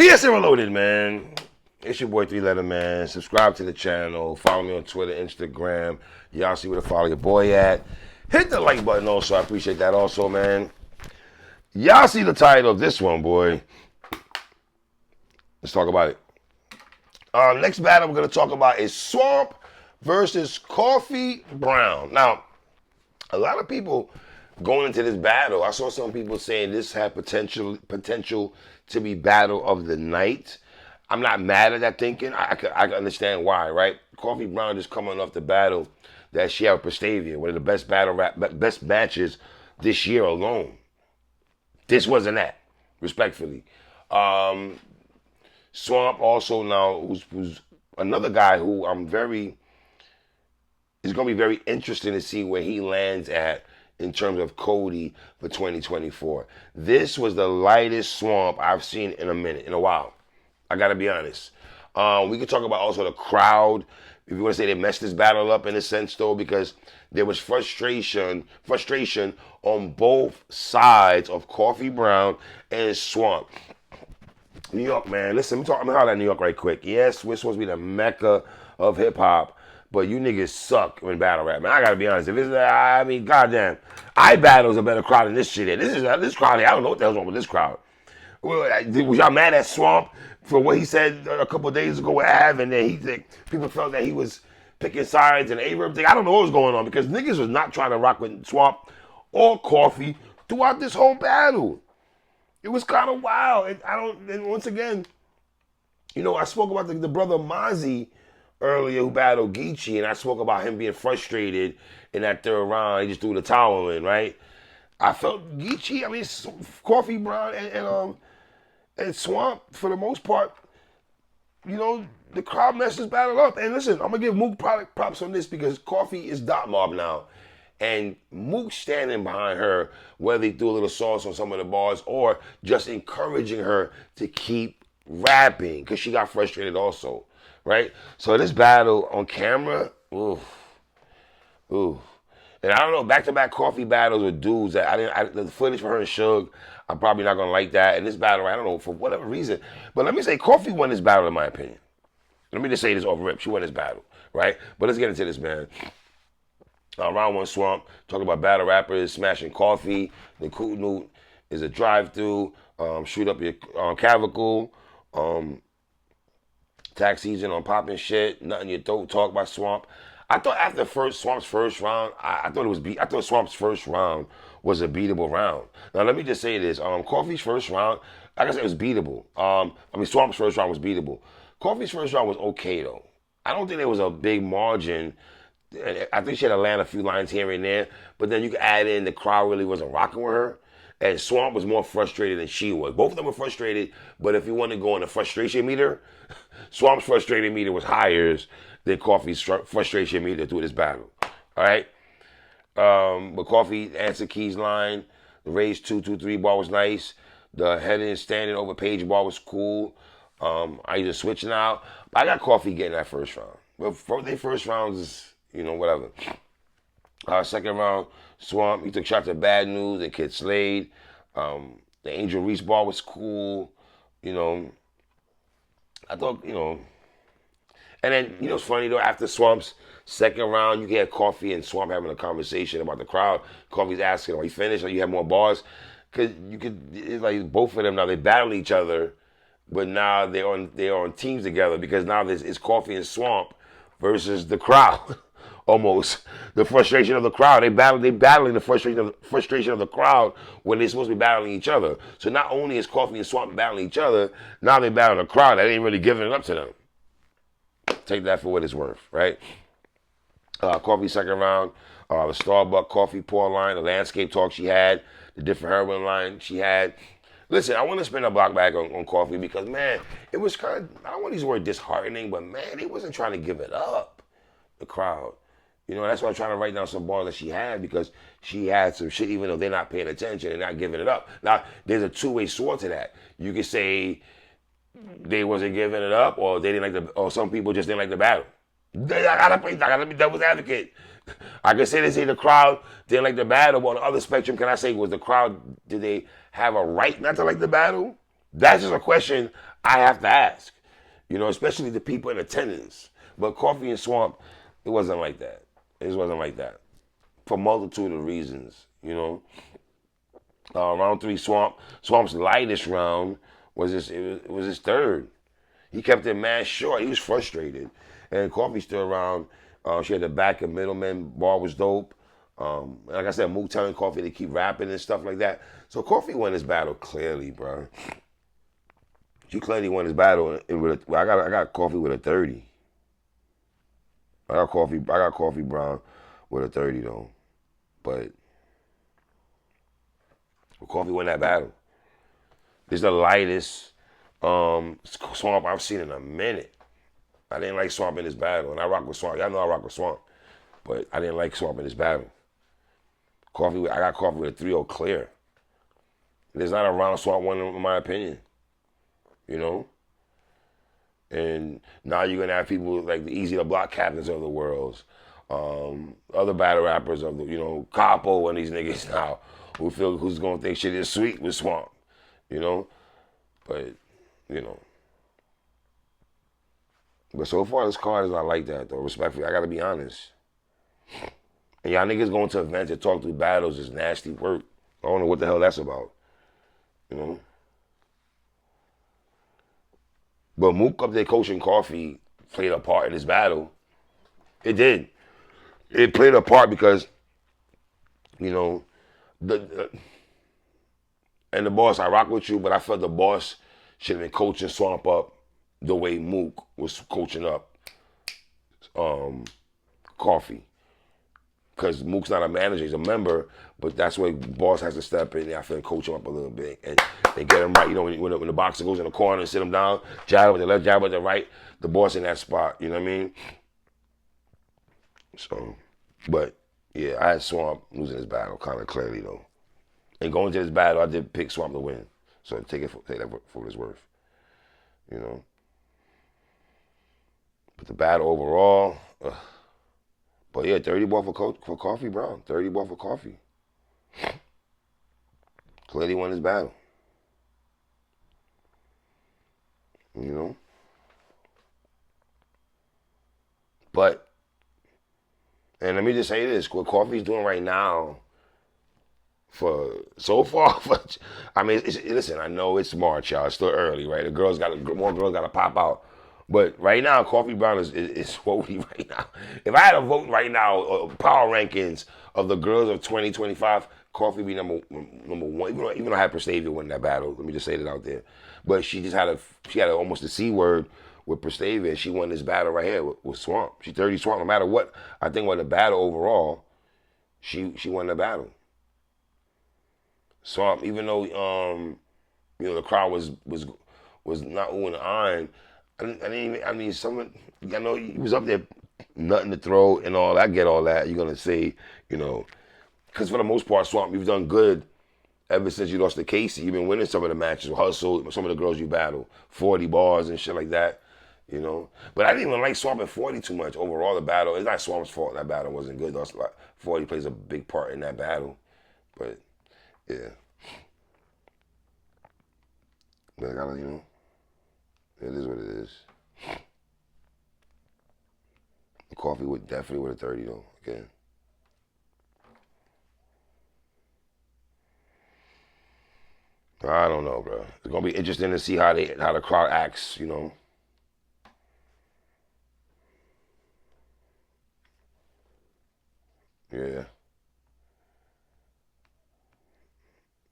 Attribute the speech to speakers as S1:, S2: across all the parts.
S1: PS and Reloaded, man. It's your boy Three Letter Man. Subscribe to the channel. Follow me on Twitter, Instagram. Y'all see where to follow your boy at. Hit the like button also. I appreciate that also, man. Y'all see the title of this one, boy. Let's talk about it. Next battle we're going to talk about is Swamp versus Coffee Brown. Now, a lot of people going into this battle, I saw some people saying this had potential to be battle of the night. I'm not mad at that thinking. I can understand why, right? Coffee Brown just coming off the battle that she had with Prestavia, one of the best matches this year alone. This wasn't that, respectfully. Swamp also now, who's another guy who it's going to be very interesting to see where he lands at in terms of Cody for 2024. This was the lightest Swamp I've seen in a while. I got to be honest. We could talk about also the crowd. If you want to say they messed this battle up in a sense, though, because there was frustration on both sides of Coffee Brown and Swamp. New York, man. Listen, I'm talking about New York right quick. Yes, we're supposed to be the mecca of hip hop, but you niggas suck in battle rap, man. I gotta be honest. If it's, goddamn, iBattle's a better crowd than this shit. This crowd here, I don't know what the hell's wrong with this crowd. Was y'all mad at Swamp for what he said a couple of days ago with Av, and then people felt that he was picking sides and A-Verb thing? I don't know what was going on because niggas was not trying to rock with Swamp or Coffee throughout this whole battle. It was kind of wild. And once again, I spoke about the brother Mozzie earlier who battled Geechee, and I spoke about him being frustrated in that third round. He just threw the towel in, right? I felt Geechee, Coffee Brown and Swamp, for the most part, the crowd messed this battle up. And listen, I'm going to give Mook props on this because Coffee is Dot Mob now. And Mook standing behind her, whether he threw a little sauce on some of the bars or just encouraging her to keep rapping because she got frustrated also, right? So this battle on camera, oof. And I don't know, back-to-back Coffee battles with dudes that the footage for her and Suge, I'm probably not going to like that. And this battle, I don't know, for whatever reason. But let me say, Coffee won this battle in my opinion. Let me just say this off rip. She won this battle, right? But let's get into this, man. Round one Swamp, talking about battle rappers, smashing Coffee. The Kootenai is a drive-through, shoot up your clavicle, tax season on popping shit, nothing your throat talk by Swamp. I thought after Swamp's first round, I thought Swamp's first round was a beatable round. Now let me just say this: Coffee's first round, like I said, it was beatable. Swamp's first round was beatable. Coffee's first round was okay though. I don't think there was a big margin. I think she had to land a few lines here and there, but then you could add in the crowd really wasn't rocking with her, and Swamp was more frustrated than she was. Both of them were frustrated, but if you want to go on the frustration meter, Swamp's frustration meter was higher than Coffee's frustration meter through this battle. All right? But Coffee answered Key's line. The raise 2-2-3 bar was nice. The heading standing over page bar was cool. I either switching out. But I got Coffee getting that first round. But for their first rounds is, whatever. Second round, Swamp, he took shots at Bad News and Kid Slade. The Angel Reese bar was cool. I thought, And then, it's funny though, after Swamp's second round, you get Coffee and Swamp having a conversation about the crowd. Coffee's asking, are you finished? Or you have more bars? Because it's like both of them now, they battle each other, but now they're on teams together because now it's Coffee and Swamp versus the crowd. Almost the frustration of the crowd. They battling the frustration of the crowd when they're supposed to be battling each other. So not only is Coffee and Swamp battling each other, now they battling the crowd that ain't really giving it up to them. Take that for what it's worth, right? Coffee second round, the Starbucks coffee pour line, the landscape talk she had, the different heroin line she had. Listen, I want to spin a block back on Coffee because, man, it was kind of, I don't want to use the word disheartening, but, man, they wasn't trying to give it up, the crowd. That's why I'm trying to write down some bars that she had because she had some shit, even though they're not paying attention and not giving it up. Now, there's a two-way sword to that. You could say they wasn't giving it up, or they didn't like or some people just didn't like the battle. I gotta be devil's advocate. I could say the crowd didn't like the battle, but on the other spectrum, can I say was the crowd, did they have a right not to like the battle? That's just a question I have to ask, especially the people in attendance. But Coffee and Swamp, it wasn't like that. It just wasn't like that for a multitude of reasons. Round three, Swamp's lightest round was his third. He kept it mad short. He was frustrated, and Coffee still around. She had the back and middleman bar was dope. Like I said, Mook telling Coffee to keep rapping and stuff like that. So Coffee won his battle clearly, bro. He clearly won his battle. I got Coffee with a 30. I got Coffee Brown with a 30 though. But Coffee won that battle. This is the lightest Swamp I've seen in a minute. I didn't like Swamp in this battle, and I rock with Swamp. Y'all know I rock with Swamp, but I didn't like Swamp in this battle. I got Coffee with a 3-0 clear. There's not a round Swamp won in my opinion. You know? And now you're gonna have people like the Easy to Block captains of the world, other battle rappers of the, Capo and these niggas now who's gonna think shit is sweet with Swamp, you know? But, you know. But so far this card is not like that though, respectfully. I gotta be honest. And y'all niggas going to events and talk through battles is nasty work. I don't know what the hell that's about. You know? But Mook up there coaching Coffee played a part in this battle. It did. It played a part because, the and the boss, I rock with you, but I felt the boss should have been coaching Swamp up the way Mook was coaching up Coffee. Because Mook's not a manager, he's a member, but that's where boss has to step in. I feel coach him up a little bit and get him right. When the boxer goes in the corner and sit him down, jab with the left, jab with the right, the boss in that spot. You know what I mean? So, but yeah, I had Swamp losing this battle kind of clearly though. And going to this battle, I did pick Swamp to win. So take that for what it's worth. You know. But the battle overall. But yeah, 30 ball for Coffee Brown. 30 ball for Coffee. Clearly won his battle. You know? But, and let me just say this, what Coffee's doing right now, listen, I know it's March, y'all. It's still early, right? More girls got to pop out. But right now, Coffee Brown is voting right now. If I had a vote right now, power rankings of the girls of 2025, Coffee be number one. Even though I had Prestavia win that battle, let me just say that out there. But she had almost a C word with Prestavia, and she won this battle right here with Swamp. She 30 Swamp. No matter what, I think won the battle overall, she won the battle. Swamp, even though the crowd was not oohing and eyeing. I know he was up there, nothing to throw and all. I get all that. You're gonna say, because for the most part, Swamp, you've done good ever since you lost to Casey. You've been winning some of the matches, Hustle, some of the girls you battle, 40 bars and shit like that. But I didn't even like Swamp at 40 too much overall. The battle, it's not Swamp's fault that battle wasn't good. 40 plays a big part in that battle, but yeah. But I gotta, it is what it is. Coffee would definitely with a 30 though. Again. I don't know, bro. It's gonna be interesting to see how the crowd acts. Yeah,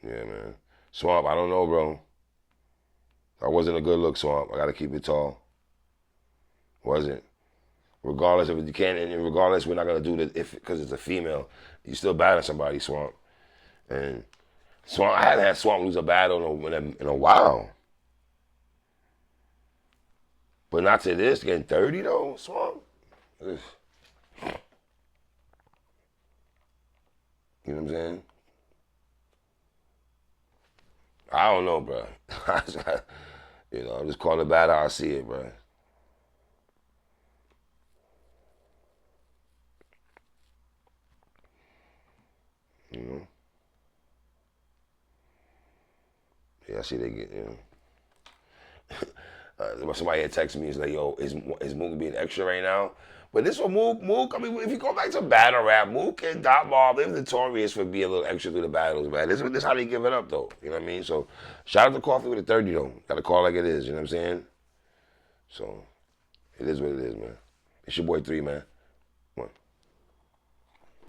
S1: yeah, man. Swamp, I don't know, bro. That wasn't a good look, Swamp. I gotta keep it tall. Wasn't. Regardless if you can, and regardless, we're not gonna do this because it's a female. You still battling somebody, Swamp. And Swamp, I hadn't had Swamp lose a battle in a while. But not to this, getting 30 though, Swamp. Ugh. You know what I'm saying? I don't know, bro. I'm just calling it bad how I see it, bro. You know? Yeah, I see they get, Somebody had texted me, he's like, yo, is Mook being extra right now? But this one, Mook, I mean, if you go back to battle rap, Mook and Dot Mob, they're notorious for being a little extra through the battles, man. This how they give it up, though. You know what I mean? So, shout out to Coffee with a 30, though. Got to call like it is, you know what I'm saying? So, it is what it is, man. It's your boy 3, man.